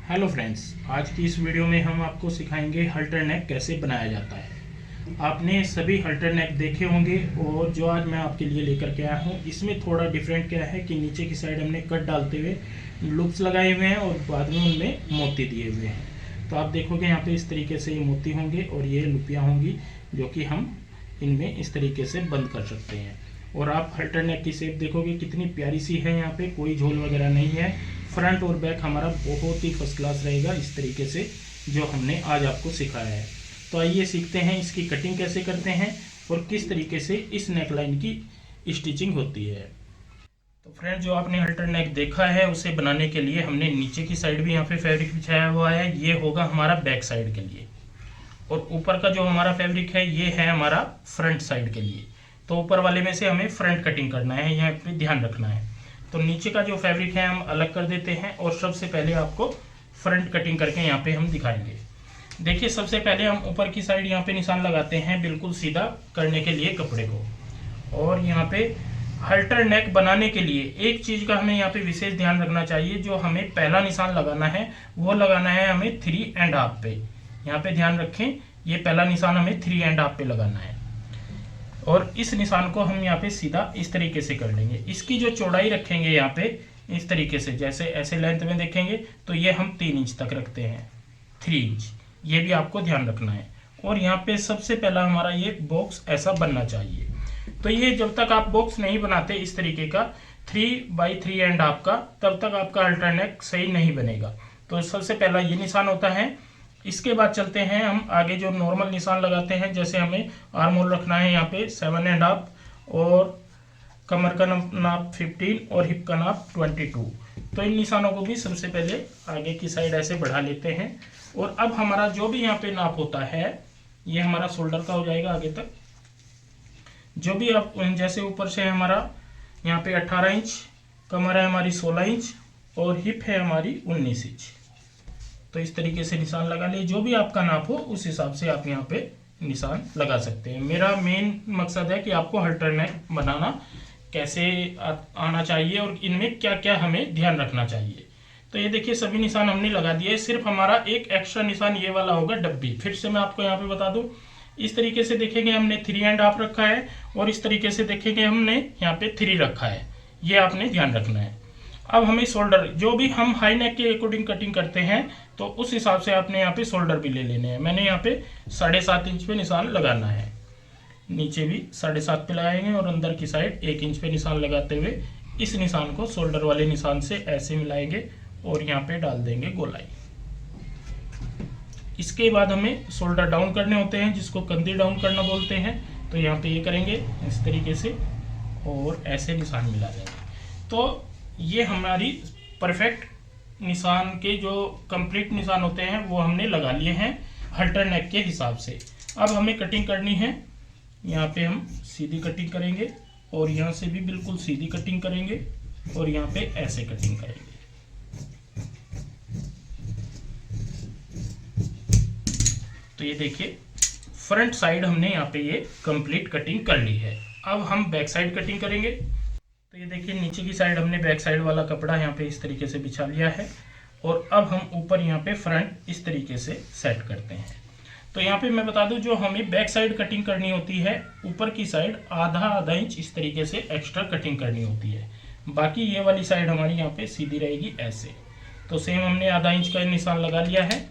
Hello friends, आज की इस वीडियो में हम आपको सिखाएंगे हल्टर नेक कैसे बनाया जाता है। आपने सभी हल्टर नेक देखे होंगे और जो आज मैं आपके लिए लेकर के आया हूँ इसमें थोड़ा डिफरेंट क्या है कि नीचे की साइड हमने कट डालते हुए लूप्स लगाए हुए हैं और बाद में उनमें मोती दिए हुए हैं। तो आप देखोगे यहाँ पे इस तरीके से ये मोती होंगे और ये लुपियाँ होंगी जो कि हम इनमें इस तरीके से बंद कर सकते हैं। और आप हल्टर नेक की शेप देखोगे कितनी प्यारी सी है, यहाँ पे कोई झोल वगैरह नहीं है। फ्रंट और बैक हमारा बहुत ही फर्स्ट क्लास रहेगा इस तरीके से जो हमने आज आपको सिखाया है। तो आइए सीखते हैं इसकी कटिंग कैसे करते हैं और किस तरीके से इस नेकलाइन की स्टिचिंग होती है। तो फ्रेंड, जो आपने हल्टर नेक देखा है उसे बनाने के लिए हमने नीचे की साइड भी यहाँ पे फैब्रिक बिछाया हुआ है। ये होगा हमारा बैक साइड के लिए और ऊपर का जो हमारा फैब्रिक है ये है हमारा फ्रंट साइड के लिए। तो ऊपर वाले में से हमें फ्रंट कटिंग करना है, यहाँ पे ध्यान रखना है। तो नीचे का जो फैब्रिक है हम अलग कर देते हैं और सबसे पहले आपको फ्रंट कटिंग करके यहाँ पे हम दिखाएंगे। देखिए, सबसे पहले हम ऊपर की साइड यहाँ पे निशान लगाते हैं बिल्कुल सीधा करने के लिए कपड़े को। और यहाँ पे हल्टर नेक बनाने के लिए एक चीज का हमें यहाँ पे विशेष ध्यान रखना चाहिए। जो हमें पहला निशान लगाना है वो लगाना है हमें 3.5 पे। यहाँ पे ध्यान रखें, ये पहला निशान हमें 3.5 पे लगाना है और इस निशान को हम यहाँ पे सीधा इस तरीके से कर लेंगे। इसकी जो चौड़ाई रखेंगे यहाँ पे इस तरीके से, जैसे ऐसे लेंथ में देखेंगे तो ये हम 3 इंच तक रखते हैं, 3 इंच, ये भी आपको ध्यान रखना है। और यहाँ पे सबसे पहला हमारा ये बॉक्स ऐसा बनना चाहिए। तो ये जब तक आप बॉक्स नहीं बनाते इस तरीके का 3x3.5 का, तब तक आपका हल्टर नेक सही नहीं बनेगा। तो सबसे पहला ये निशान होता है। इसके बाद चलते हैं हम आगे, जो नॉर्मल निशान लगाते हैं। जैसे हमें आर्म होल रखना है यहाँ पे 7.5 और कमर का नाप 15 और हिप का नाप 22। तो इन निशानों को भी सबसे पहले आगे की साइड ऐसे बढ़ा लेते हैं। और अब हमारा जो भी यहाँ पे नाप होता है ये हमारा शोल्डर का हो जाएगा आगे तक। जो भी आप, जैसे ऊपर से हमारा यहाँ पे 18 इंच, कमर है हमारी 16 इंच और हिप है हमारी 19 इंच। तो इस तरीके से निशान लगा ले। जो भी आपका नाप हो उस हिसाब से आप यहाँ पे निशान लगा सकते हैं। मेरा मेन मकसद है कि आपको हल्टर नेक बनाना कैसे आना चाहिए और इनमें क्या क्या हमें ध्यान रखना चाहिए। तो ये देखिए, सभी निशान हमने लगा दिए। सिर्फ हमारा एक एक्स्ट्रा निशान ये वाला होगा डब्बी। फिर से मैं आपको यहाँ पे बता दूं, इस तरीके से देखेंगे हमने 3.5 रखा है और इस तरीके से देखेंगे हमने यहाँ पे 3 रखा है। ये आपने ध्यान रखना है। अब हमें शोल्डर, जो भी हम हाई नेक के अकॉर्डिंग कटिंग करते हैं तो उस हिसाब से आपने यहाँ पे शोल्डर भी ले लेने हैं। मैंने यहाँ पे 7.5 इंच पे निशान लगाना है, नीचे भी 7.5 पे लगाएंगे और अंदर की साइड 1 इंच पे निशान लगाते हुए इस निशान को शोल्डर वाले निशान से ऐसे मिलाएंगे और यहाँ पे डाल देंगे गोलाई। इसके बाद हमें शोल्डर डाउन करने होते हैं, जिसको कंधे डाउन करना बोलते हैं। तो यहाँ पे ये करेंगे इस तरीके से और ऐसे निशान मिला देंगे। तो ये हमारी परफेक्ट निशान के जो कंप्लीट निशान होते हैं वो हमने लगा लिए हैं हल्टर नेक के हिसाब से। अब हमें कटिंग करनी है। यहाँ पे हम सीधी कटिंग करेंगे और यहाँ से भी बिल्कुल सीधी कटिंग करेंगे और यहाँ पे ऐसे कटिंग करेंगे। तो ये देखिए, फ्रंट साइड हमने यहाँ पे ये कंप्लीट कटिंग कर ली है। अब हम बैक साइड कटिंग करेंगे। तो ये देखिए, नीचे की साइड हमने बैक साइड वाला कपड़ा यहाँ पे इस तरीके से बिछा लिया है और अब हम ऊपर यहाँ पे फ्रंट इस तरीके से सेट करते हैं। तो यहाँ पे मैं बता दूं, जो हमें बैक साइड कटिंग करनी होती है ऊपर की साइड आधा इंच इस तरीके से एक्स्ट्रा कटिंग करनी होती है। बाकी ये वाली साइड हमारी यहाँ पे सीधी रहेगी ऐसे। तो सेम हमने आधा इंच का निशान लगा लिया है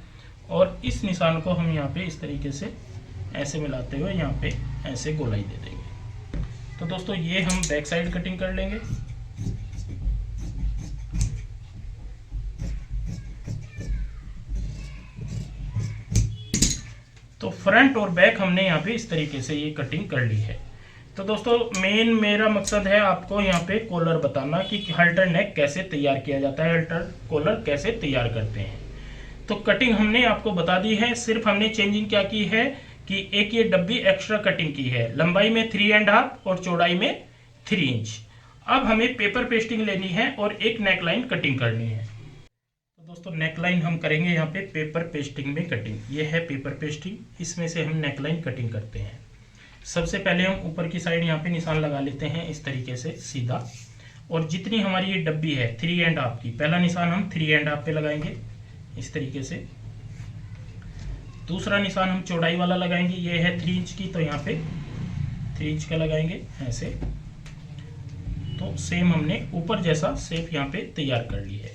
और इस निशान को हम यहाँ पे इस तरीके से ऐसे मिलाते हुए यहाँ पे ऐसे गोलाई दे देंगे। तो दोस्तों, ये हम बैक साइड कटिंग कर लेंगे। तो फ्रंट और बैक हमने यहाँ पे इस तरीके से ये कटिंग कर ली है। तो दोस्तों, मेन मेरा मकसद है आपको यहाँ पे कॉलर बताना कि हल्टर नेक कैसे तैयार किया जाता है, हल्टर कॉलर कैसे तैयार करते हैं। तो कटिंग हमने आपको बता दी है। सिर्फ हमने चेंजिंग क्या की है कि एक ये डब्बी एक्स्ट्रा कटिंग की है, लंबाई में 3.5 और चौड़ाई में 3 इंच। अब हमें पेपर पेस्टिंग लेनी है और एक नेकलाइन कटिंग करनी है। तो दोस्तों, नेकलाइन हम करेंगे यहाँ पे पेपर पेस्टिंग में कटिंग। ये है पेपर पेस्टिंग, इसमें से हम नेकलाइन कटिंग करते हैं। सबसे पहले हम ऊपर की साइड यहाँ पे निशान लगा लेते हैं इस तरीके से सीधा। और जितनी हमारी ये डब्बी है 3.5 की, पहला निशान हम 3.5 पे लगाएंगे इस तरीके से। दूसरा निशान हम चौड़ाई वाला लगाएंगे, ये है 3 इंच की, तो यहाँ पे 3 इंच का लगाएंगे ऐसे। तो सेम हमने ऊपर जैसा शेप यहाँ पे तैयार कर ली है।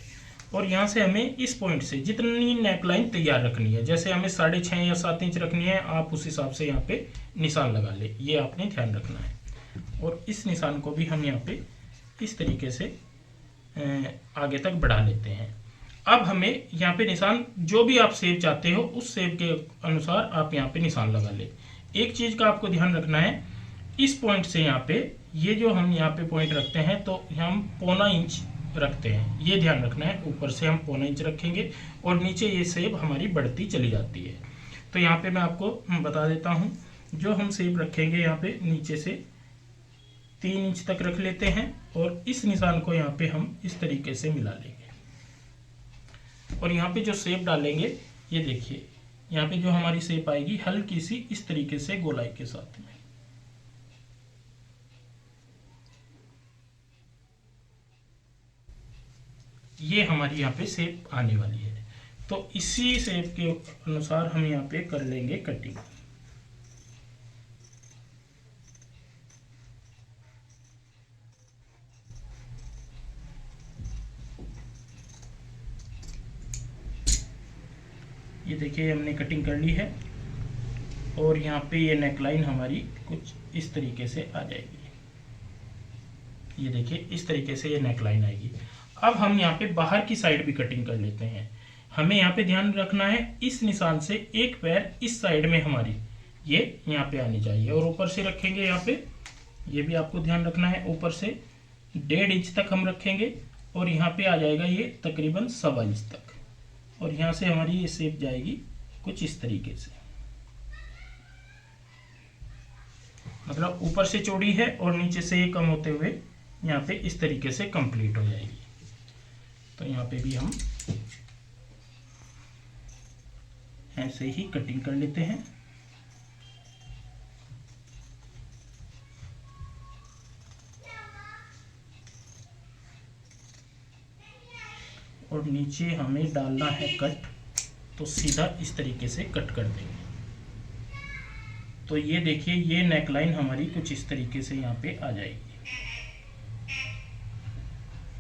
और यहाँ से हमें इस पॉइंट से जितनी नेकलाइन तैयार रखनी है, जैसे हमें 6.5 या 7 इंच रखनी है, आप उस हिसाब से यहाँ पे निशान लगा ले, ये आपने ध्यान रखना है। और इस निशान को भी हम यहाँ पे इस तरीके से आगे तक बढ़ा लेते हैं। अब हमें यहाँ पे निशान जो भी आप शेप चाहते हो उस शेप के अनुसार आप यहाँ पे निशान लगा ले। एक चीज़ का आपको ध्यान रखना है, इस पॉइंट से यहाँ पे ये जो हम यहाँ पे पॉइंट रखते हैं तो हम 0.25 इंच रखते हैं, ये ध्यान रखना है। ऊपर से हम 0.25 इंच रखेंगे और नीचे ये शेप हमारी बढ़ती चली जाती है। तो यहाँ पे मैं आपको बता देता हूँ, जो हम शेप रखेंगे यहाँ पे नीचे से 3 इंच तक रख लेते हैं और इस निशान को यहाँ पे हम इस तरीके से मिला लेंगे। और यहाँ पे जो शेप डालेंगे, ये देखिए यहाँ पे जो हमारी शेप आएगी हल्की सी इस तरीके से गोलाई के साथ में। ये हमारी यहाँ पे शेप आने वाली है। तो इसी शेप के अनुसार हम यहाँ पे कर लेंगे कटिंग। ये देखिए हमने कटिंग कर ली है और यहाँ पे ये नेकलाइन हमारी कुछ इस तरीके से आ जाएगी। ये देखिए इस तरीके से ये नेकलाइन आएगी। अब हम यहाँ पे बाहर की साइड भी कटिंग कर लेते हैं। हमें यहाँ पे ध्यान रखना है, इस निशान से एक पैर इस साइड में हमारी ये यहाँ पे आनी चाहिए और ऊपर से रखेंगे यहाँ पे, ये भी आपको ध्यान रखना है। ऊपर से 1.5 इंच तक हम रखेंगे और यहाँ पे आ जाएगा ये तकरीबन 1.25 इंच तक। और यहाँ से हमारी ये शेप जाएगी कुछ इस तरीके से, मतलब ऊपर से चौड़ी है और नीचे से ये कम होते हुए यहाँ पे इस तरीके से कंप्लीट हो जाएगी। तो यहाँ पे भी हम ऐसे ही कटिंग कर लेते हैं। और नीचे हमें डालना है कट, तो सीधा इस तरीके से कट कर देंगे। तो ये देखिए ये नेकलाइन हमारी कुछ इस तरीके से यहाँ पे आ जाएगी।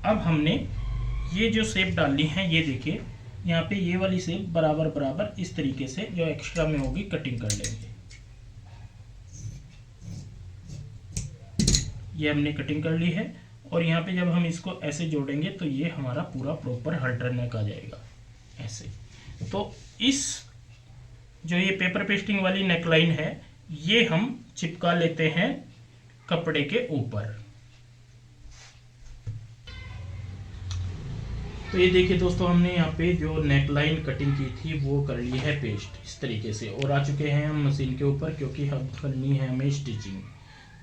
अब हमने ये जो शेप डालनी है, ये देखिए यहाँ पे ये वाली शेप बराबर बराबर इस तरीके से जो एक्स्ट्रा में होगी कटिंग कर लेंगे। ये हमने कटिंग कर ली है और यहाँ पे जब हम इसको ऐसे जोड़ेंगे तो ये हमारा पूरा प्रॉपर हल्टर नेक आ जाएगा ऐसे। तो इस जो ये पेपर पेस्टिंग वाली नेकलाइन है, ये हम चिपका लेते हैं कपड़े के ऊपर। तो ये देखिए दोस्तों, हमने यहाँ पे जो नेकलाइन कटिंग की थी वो कर ली है पेस्ट इस तरीके से और आ चुके हैं हम मशीन के ऊपर, क्योंकि हम करनी है हमें स्टिचिंग।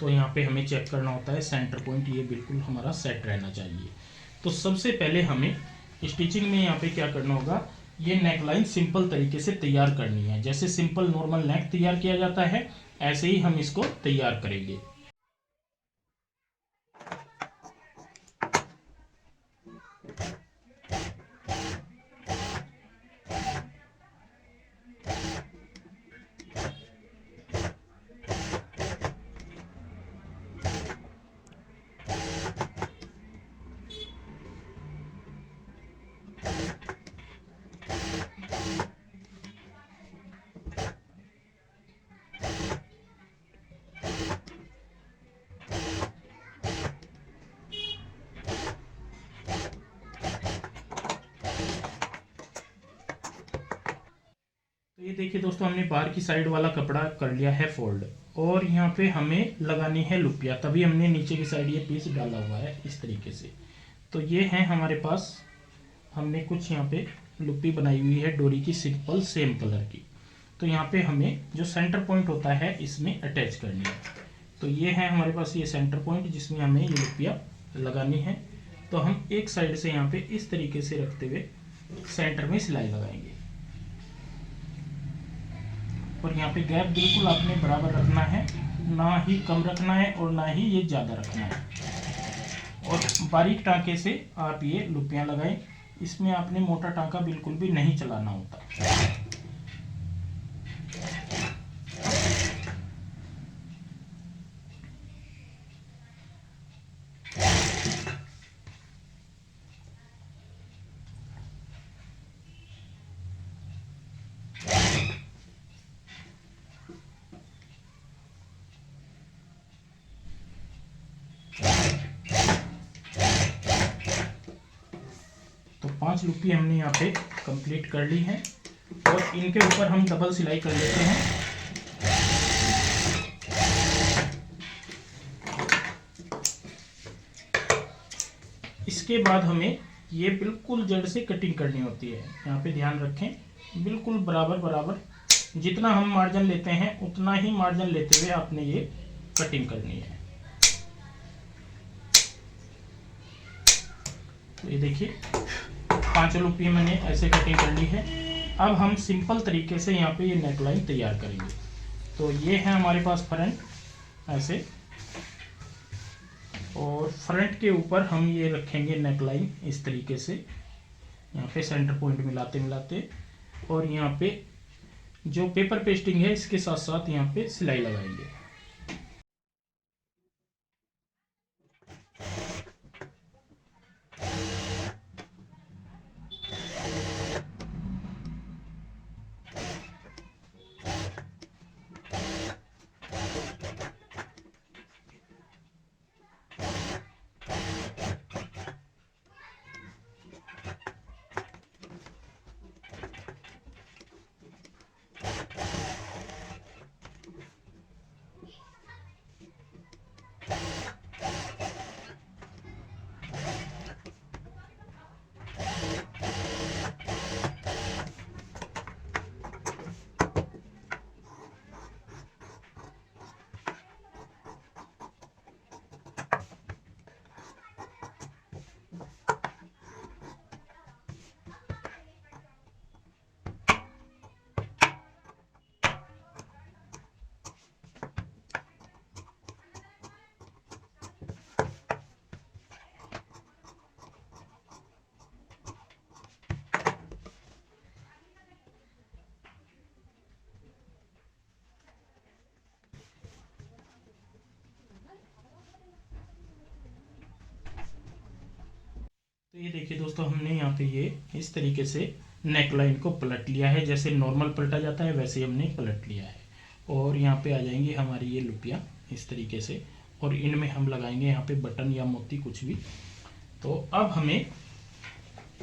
तो यहाँ पे हमें चेक करना होता है सेंटर पॉइंट, ये बिल्कुल हमारा सेट रहना चाहिए। तो सबसे पहले हमें स्टिचिंग में यहाँ पे क्या करना होगा, ये नेकलाइन सिंपल तरीके से तैयार करनी है। जैसे सिंपल नॉर्मल नेक तैयार किया जाता है, ऐसे ही हम इसको तैयार करेंगे। तो ये देखिए दोस्तों, हमने बाहर की साइड वाला कपड़ा कर लिया है फोल्ड और यहाँ पे हमें लगानी है लुपिया, तभी हमने नीचे की साइड ये पीस डाला हुआ है इस तरीके से। तो ये है हमारे पास, हमने कुछ यहाँ पे लुपी बनाई हुई है डोरी की सिंपल सेम कलर की। तो यहाँ पे हमें जो सेंटर पॉइंट होता है इसमें अटैच करनी है। तो ये है हमारे पास ये सेंटर पॉइंट जिसमें हमें ये लुपिया लगानी है। तो हम एक साइड से यहाँ पे इस तरीके से रखते हुए सेंटर में सिलाई लगाएंगे और यहाँ पे गैप बिल्कुल आपने बराबर रखना है, ना ही कम रखना है और ना ही ये ज़्यादा रखना है। और बारीक टाँके से आप ये लुपियाँ लगाएं इसमें आपने मोटा टांका बिल्कुल भी नहीं चलाना होता। तो 5 लुपी हमने यहाँ पे कंप्लीट कर ली है और इनके ऊपर हम डबल सिलाई कर लेते हैं। इसके बाद हमें ये बिल्कुल जड़ से कटिंग करनी होती है। यहाँ पे ध्यान रखें, बिल्कुल बराबर बराबर जितना हम मार्जिन लेते हैं उतना ही मार्जिन लेते हुए आपने ये कटिंग करनी है। तो ये देखिए 5 लुपी मैंने ऐसे कटिंग कर ली है। अब हम सिंपल तरीके से यहाँ पे ये नेकलाइन तैयार करेंगे। तो ये है हमारे पास फ्रंट ऐसे, और फ्रंट के ऊपर हम ये रखेंगे नेकलाइन इस तरीके से, यहाँ पे सेंटर पॉइंट मिलाते मिलाते, और यहाँ पे जो पेपर पेस्टिंग है इसके साथ साथ यहाँ पे सिलाई लगाएंगे। तो ये देखिए दोस्तों, हमने यहाँ पे ये इस तरीके से नेक लाइन को पलट लिया है। जैसे नॉर्मल पलटा जाता है वैसे हमने पलट लिया है। और यहाँ पे आ जाएंगी हमारी ये लुपियाँ इस तरीके से, और इनमें हम लगाएंगे यहाँ पे बटन या मोती कुछ भी। तो अब हमें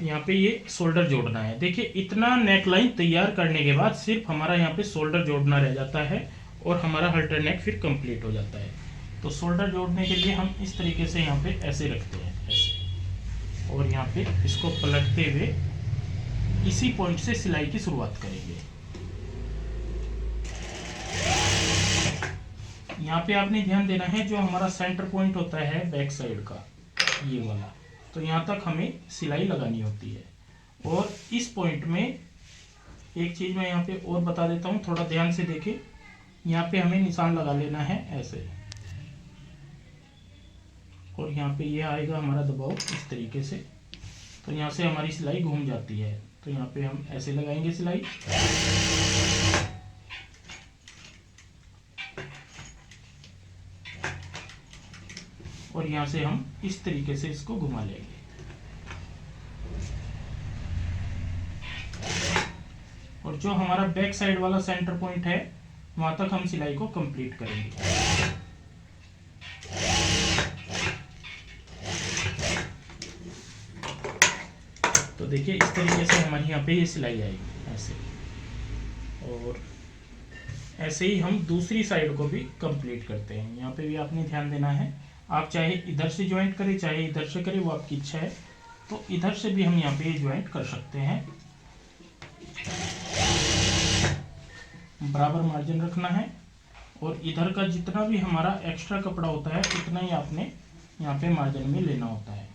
यहाँ पे ये शोल्डर जोड़ना है। देखिए इतना नेक लाइन तैयार करने के बाद सिर्फ हमारा यहाँ पे शोल्डर जोड़ना रह जाता है और हमारा हल्टर नेक फिर कंप्लीट हो जाता है। तो शोल्डर जोड़ने के लिए हम इस तरीके से यहाँ पे ऐसे रखते हैं ऐसे, और यहाँ पे इसको पलटते हुए इसी पॉइंट से सिलाई की शुरुआत करेंगे। यहाँ पे आपने ध्यान देना है, जो हमारा सेंटर पॉइंट होता है बैक साइड का ये वाला, तो यहाँ तक हमें सिलाई लगानी होती है। और इस पॉइंट में एक चीज मैं यहाँ पे और बता देता हूँ, थोड़ा ध्यान से देखें। यहाँ पे हमें निशान लगा लेना है ऐसे, और यहाँ पे ये आएगा हमारा दबाव इस तरीके से। तो यहाँ से हमारी सिलाई घूम जाती है, तो यहाँ पे हम ऐसे लगाएंगे सिलाई, और यहाँ से हम इस तरीके से इसको घुमा लेंगे। और जो हमारा बैक साइड वाला सेंटर पॉइंट है वहां तक हम सिलाई को कंप्लीट करेंगे। तो देखिए इस तरीके से हमारी यहाँ पे ये सिलाई आएगी ऐसे, और ऐसे ही हम दूसरी साइड को भी कंप्लीट करते हैं। यहाँ पे भी आपने ध्यान देना है, आप चाहे इधर से ज्वाइंट करें चाहे इधर से करें, वो आपकी इच्छा है। तो इधर से भी हम यहाँ पे ज्वाइंट कर सकते हैं। बराबर मार्जिन रखना है, और इधर का जितना भी हमारा एक्स्ट्रा कपड़ा होता है उतना ही आपने यहाँ पे मार्जिन में लेना होता है।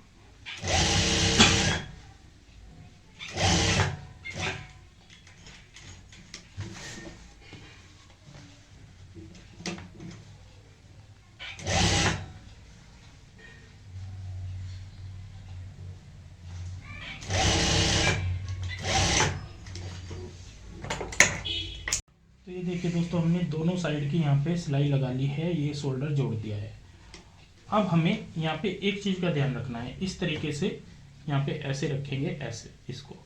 देखिए दोस्तों, हमने दोनों साइड की यहाँ पे सिलाई लगा ली है, ये शोल्डर जोड़ दिया है। अब हमें यहाँ पे एक चीज़ का ध्यान रखना है, इस तरीके से यहाँ पे ऐसे रखेंगे, ऐसे इसको,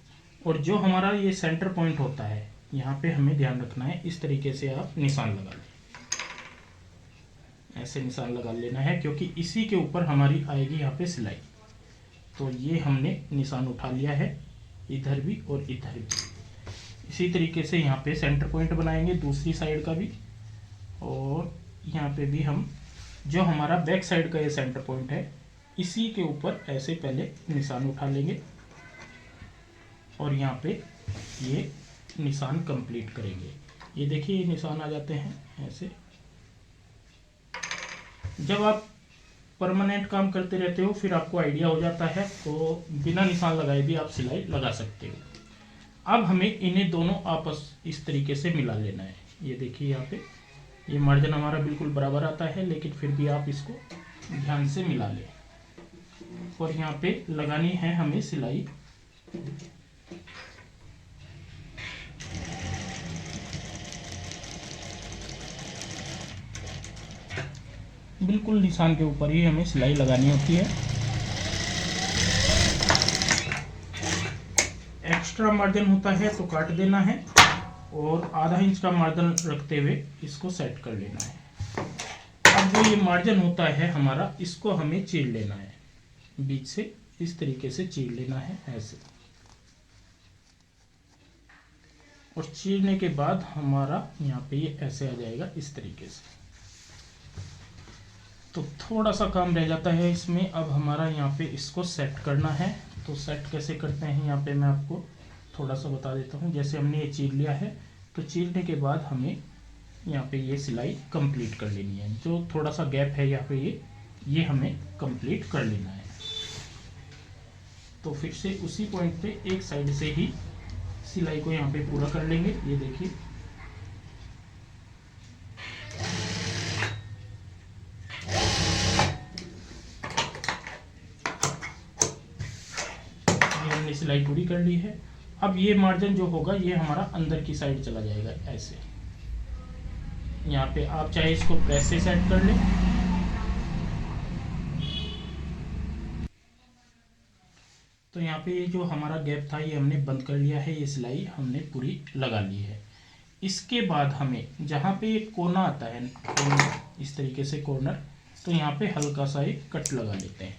और जो हमारा ये सेंटर पॉइंट होता है यहाँ पे हमें ध्यान रखना है, इस तरीके से आप निशान लगा लें, ऐसे निशान लगा लेना है, क्योंकि इसी के ऊपर हमारी आएगी यहाँ पे सिलाई। तो ये हमने निशान उठा लिया है, इधर भी और इधर भी। इसी तरीके से यहाँ पे सेंटर पॉइंट बनाएंगे दूसरी साइड का भी, और यहाँ पे भी हम जो हमारा बैक साइड का ये सेंटर पॉइंट है इसी के ऊपर ऐसे पहले निशान उठा लेंगे, और यहाँ पे ये निशान कंप्लीट करेंगे। ये देखिए ये निशान आ जाते हैं ऐसे। जब आप परमानेंट काम करते रहते हो फिर आपको आइडिया हो जाता है, तो बिना निशान लगाए भी आप सिलाई लगा सकते हो। अब हमें इन्हें दोनों आपस इस तरीके से मिला लेना है। ये देखिए यहाँ पे ये मार्जिन हमारा बिल्कुल बराबर आता है, लेकिन फिर भी आप इसको ध्यान से मिला लें, और यहाँ पे लगानी है हमें सिलाई। बिल्कुल निशान के ऊपर ही हमें सिलाई लगानी होती है। एक्स्ट्रा मार्जिन होता है तो काट देना है, और आधा इंच का मार्जिन रखते हुए इसको सेट कर लेना है। अब जो ये मार्जिन होता है हमारा, इसको हमें चीर लेना है, बीच से इस तरीके से चीर लेना है ऐसे, और चीरने के बाद हमारा यहाँ पे ये ऐसे आ जाएगा इस तरीके से। तो थोड़ा सा काम रह जाता है इसमें, अब हमारा यहाँ पे इसको सेट करना है। तो सेट कैसे करते हैं यहाँ पे मैं आपको थोड़ा सा बता देता हूँ। जैसे हमने ये चीर लिया है, तो चीरने के बाद हमें यहाँ पे ये सिलाई कंप्लीट कर लेनी है। जो थोड़ा सा गैप है यहाँ पे ये हमें कंप्लीट कर लेना है। तो फिर से उसी पॉइंट पे एक साइड से ही सिलाई को यहाँ पे पूरा कर लेंगे। ये देखिए हमने सिलाई पूरी कर ली है। अब ये मार्जिन जो होगा ये हमारा अंदर की साइड चला जाएगा ऐसे। यहाँ पे आप चाहे इसको प्रेस से सेट कर लें, तो यहाँ पे ये जो हमारा गैप था ये हमने बंद कर लिया है, ये सिलाई हमने पूरी लगा ली है। इसके बाद हमें जहाँ पे ये कोना आता है, इस तरीके से कॉर्नर, तो यहाँ पे हल्का सा एक कट लगा लेते हैं,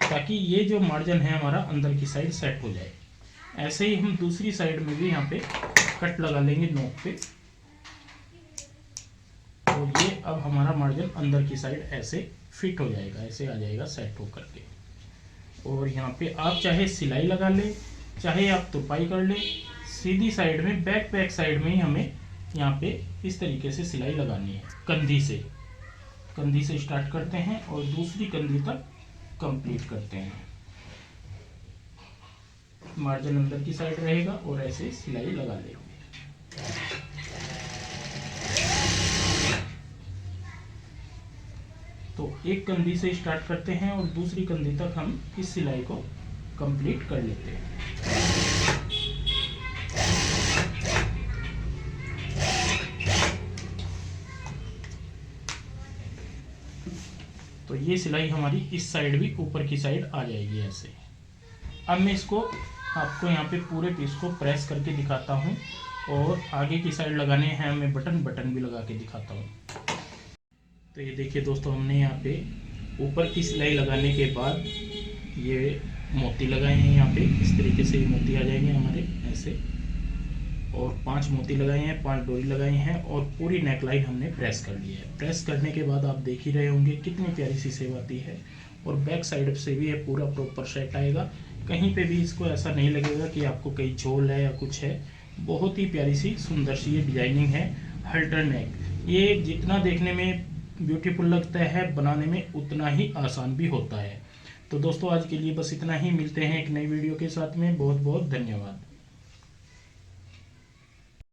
ताकि ये जो मार्जिन है हमारा अंदर की साइड सेट हो जाए। ऐसे ही हम दूसरी साइड में भी यहाँ पे कट लगा लेंगे नोक पे, तो ये अब हमारा मार्जिन अंदर की साइड ऐसे फिट हो जाएगा, ऐसे आ जाएगा सेट हो करके। और यहाँ पे आप चाहे सिलाई लगा ले, चाहे आप तुरपाई कर ले, सीधी साइड में बैक साइड में ही हमें यहाँ पे इस तरीके से सिलाई लगानी है। कंधी से स्टार्ट करते हैं और दूसरी कंधी तक कंप्लीट करते हैं। मार्जिन अंदर की साइड रहेगा और ऐसे सिलाई लगा लेंगे। तो एक कंधी से स्टार्ट करते हैं और दूसरी कंधी तक हम इस सिलाई को कंप्लीट कर लेते हैं। तो ये सिलाई हमारी इस साइड भी ऊपर की साइड आ जाएगी ऐसे। अब मैं इसको आपको यहाँ पे पूरे पीस को प्रेस करके दिखाता हूँ, और आगे की साइड लगाने हैं हमें बटन भी लगा के दिखाता हूँ। तो ये देखिए दोस्तों, हमने यहाँ पे ऊपर की सिलाई लगाने के बाद ये मोती लगाए हैं। यहाँ पे इस तरीके से ये मोती आ जाएंगे हमारे ऐसे, और 5 मोती लगाए हैं, 5 डोरी लगाई हैं, और पूरी नेकलाइन हमने प्रेस कर ली है। प्रेस करने के बाद आप देख ही रहे होंगे कितनी प्यारी सी सेव आती है, और बैक साइड से भी ये पूरा प्रॉपर सेट आएगा। कहीं पे भी इसको ऐसा नहीं लगेगा कि आपको कहीं झोल है या कुछ है। बहुत ही प्यारी सी सुंदर सी ये डिजाइनिंग है हल्टर नेक। ये जितना देखने में ब्यूटीफुल लगता है, बनाने में उतना ही आसान भी होता है। तो दोस्तों आज के लिए बस इतना ही, मिलते हैं एक नई वीडियो के साथ में। बहुत बहुत धन्यवाद।